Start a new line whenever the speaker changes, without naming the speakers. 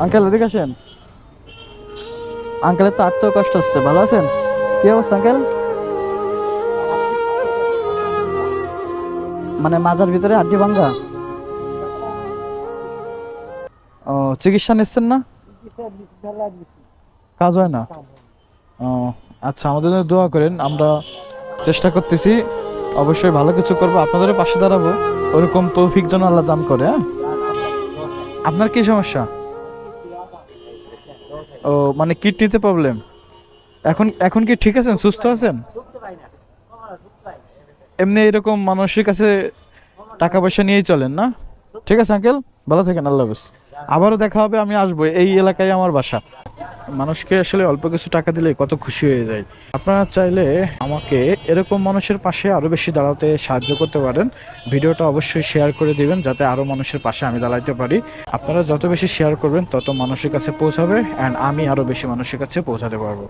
Uncle এদিকে আসেন। আঙ্কেলের তো আর্থিক কষ্ট হচ্ছে, ভালো আছেন? কি অবস্থা আঙ্কেল? মানে মাজার ভিতরে হাড্ডি ভাঙ্গা? ও, চিকিৎসা নিচ্ছেন না? কাজ হয় না? ও আচ্ছা, আমাদের জন্য দোয়া করেন, আমরা চেষ্টা করতেছি, অবশ্যই ভালো কিছু করবো, আপনাদের পাশে দাঁড়াবো, ওরকম তৌফিক যেন আল্লাহ দান করে। হ্যাঁ, আপনার কি সমস্যা? ও মানে কিডনিতে প্রবলেম। এখন এখন কি ঠিক আছেন, সুস্থ আছেন? এমনি এরকম মানুষের কাছে টাকা পয়সা নিয়েই চলেন না? ঠিক আছে আঙ্কেল, ভালো থাকেন, আল্লাহ হাফেজ। আবারও দেখা হবে, আমি আসবো, এই এলাকায় আমার বাসা। মানুষকে আসলে অল্প কিছু টাকা দিলে কত খুশি হয়ে যায়। আপনারা চাইলে আমাকে এরকম মানুষের পাশে আরও বেশি দাঁড়াতে সাহায্য করতে পারেন। ভিডিওটা অবশ্যই শেয়ার করে দিবেন যাতে আরও মানুষের পাশে আমি দাঁড়াতে পারি। আপনারা যত বেশি শেয়ার করবেন তত মানুষের কাছে পৌঁছাবে, অ্যান্ড আমি আরও বেশি মানুষের কাছে পৌঁছাতে পারবো।